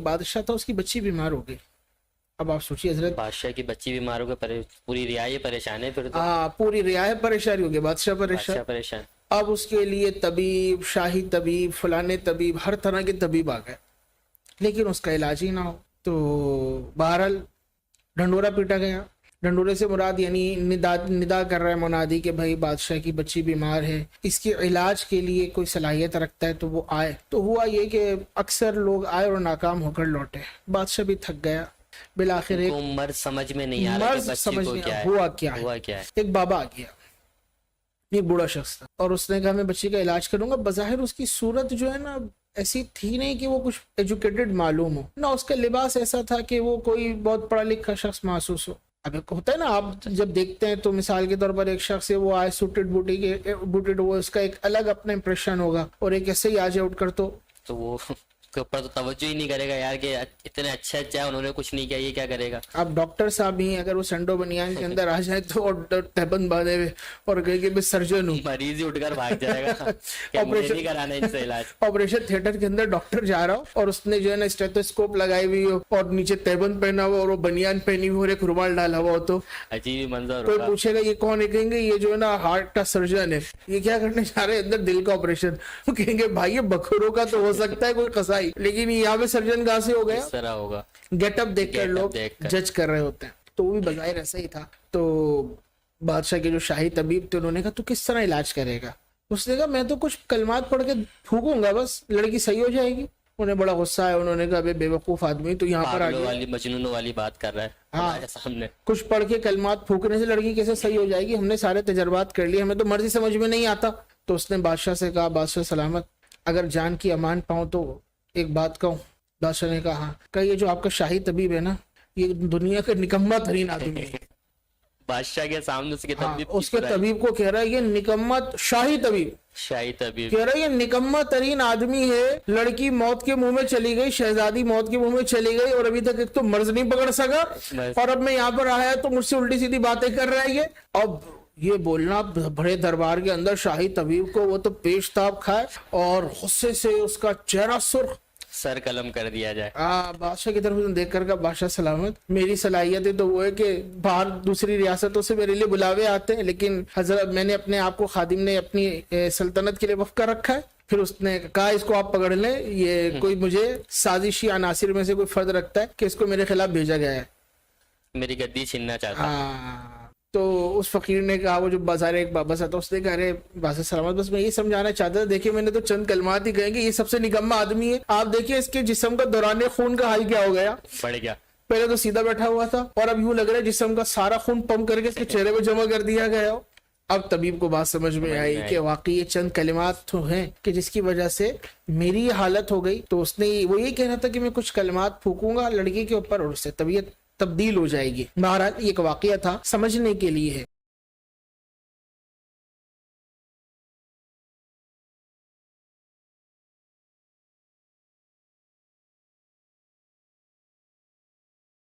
बादशाह था, उसकी बच्ची बीमार हो गई। अब आप सोचिए हजरत, बादशाह की बच्ची बीमार हो गई, पूरी रियाई परेशान है फिर तो। हाँ पूरी रियासत परेशानी हो गई, बादशाह बादशाह परेशान। परेशान। अब उसके लिए तबीब, शाही तबीब, फलाने तबीब, हर तरह के तबीब आ गए, लेकिन उसका इलाज ही ना हो। तो बहरहाल ढंडोरा पीटा गया। ढंडोरे से मुराद यानी निदा कर रहा है मुनादी कि भाई बादशाह की बच्ची बीमार है, इसके इलाज के लिए कोई सलाहियत रखता है तो वो आए। तो हुआ ये कि अक्सर लोग आए और नाकाम होकर लौटे। बादशाह भी थक गया। बिलाखिर एक मर्ज समझ में नहीं आ रहा कि मर्ज बच्ची समझ को में क्या है, हुआ क्या है। हुआ क्या है। एक बाबा आ गया, एक बूढ़ा शख्स था, और उसने कहा मैं बच्ची का इलाज करूंगा। बज़ाहिर उसकी सूरत जो है ना ऐसी थी नहीं कि वो कुछ एजुकेटेड मालूम हो ना, उसका लिबास ऐसा था कि वो कोई बहुत पढ़ा लिखा शख्स महसूस हो। अब एक होता है ना, आप जब देखते हैं तो मिसाल के तौर पर एक शख्स है वो आए सूटेड बूटेड, वो उसका एक अलग अपना इंप्रेशन होगा, और एक ऐसे ही आ जाए उठकर तो वो के ऊपर तो तवज्जो ही नहीं करेगा यार कि इतने अच्छे है, उन्होंने कुछ नहीं किया, ये क्या करेगा। आप डॉक्टर साहब ही अगर वो संडो बनियान के अंदर आ जाए तो तहबंद बांधे हुए और कहे कि मैं सर्जन हूँ, मरीज ही उठकर भाग जाएगा कि मुझे नहीं कराना इनसे इलाज। ऑपरेशन थिएटर के अंदर डॉक्टर जा रहा हो और उसने जो है ना स्टेथोस्कोप लगाई हुई हो और नीचे तहबंद पहना हुआ और वो बनियान पहनी हुई और एक रुमाल डाला हुआ हो, तो अजीब मंजर कोई होगा। पूछेगा ये कौन है, कहेंगे ये जो है ना हार्ट का सर्जन है, ये क्या करने जा रहे हैं अंदर दिल का ऑपरेशन। कहेंगे भाई ये बखरों का तो हो सकता है कोई कसाई, लेकिन यहाँ पे सर्जन कहाँ से हो गया। इस तरह होगा, गेटअप देखकर Get up लोग देखकर। जज कर रहे होते हैं। तो वो भी बजाय ऐसा ही था। तो बादशाह के जो शाही तबीब थे उन्होंने कहा तू किस तरह इलाज करेगा। उसने कहा मैं तो कुछ कलमात पढ़ के फूकूंगा बस, लड़की सही हो जाएगी। उन्हें बड़ा गुस्सा है, उन्होंने कहा बेवकूफ आदमी तो यहाँ पर आ पागलों गया, वाली मजनूनों वाली बात कर रहा है हाँ। हमारे सामने। कुछ पढ़ के कलमात फूकने से लड़की कैसे सही हो जाएगी, हमने सारे तजर्बात कर लिए, हमें तो मर्जी समझ में नहीं आता। तो उसने बादशाह से कहा बादशाह सलामत, अगर जान की अमान पाऊं तो एक बात कहूं। बादशाह ने कहा हाँ। ये जो आपका शाही तबीब है ना, ये दुनिया का निकम्मा तरीन आदमी है। बादशाह के सामने उसके हाँ, तबीब उसके तबीब को कह रहा है ये निकम्मा, शाही तबीब शाही तबीब कह रहा है ये निकम्मा तरीन आदमी है। लड़की मौत के मुंह में चली गई, शहजादी मौत के मुंह में चली गई, और अभी तक एक तो मर्ज नहीं पकड़ सका, और अब मैं यहाँ पर आया तो मुझसे उल्टी सीधी बातें कर रहा है ये। अब ये बोलना बड़े दरबार के अंदर शाही तबीब को, वो तो पेशताब खाए और गुस्से से उसका चेहरा सुर्ख, सर कलम कर दिया जाए। बादशाह की तरफ देख कर का बादशाह सलामत, मेरी सलाहियत तो वो है कि बाहर दूसरी रियासतों से मेरे लिए बुलावे आते हैं, लेकिन हजरत मैंने अपने आप को खादिम ने अपनी सल्तनत के लिए वफ़ कर रखा है। फिर उसने कहा इसको आप पकड़ लें, ये कोई मुझे साजिशी अनासिर में से कोई फर्द रखता है कि इसको मेरे खिलाफ भेजा गया है, मेरी गद्दी छीनना चाहता है। हाँ। तो उस फकीर ने कहा, वो जो बाजार एक बाबा सा था, उसने कहा अरे बादशाह सलामत बस मैं ये समझाना चाहता था, देखिए मैंने तो चंद कलमात ही कहेंगे, ये सबसे निकम्मा आदमी है। आप देखिए इसके जिस्म का दौरान खून का हाल क्या हो गया। बढ़ गया, पहले तो सीधा बैठा हुआ था और अब यूं लग रहा है जिस्म का सारा खून पंप करके इसके चेहरे पे जमा कर दिया गया हो। अब तबीब को बात समझ में आई कि वाकई ये चंद कलिमात तो हैं कि जिसकी वजह से मेरी ये हालत हो गई। तो उसने वो ये कहना था कि मैं कुछ कलिमात फूकूंगा लड़की के ऊपर और उससे तबीयत तब्दील हो जाएगी। बहरहाल ये एक वाकया था, समझने के लिए है।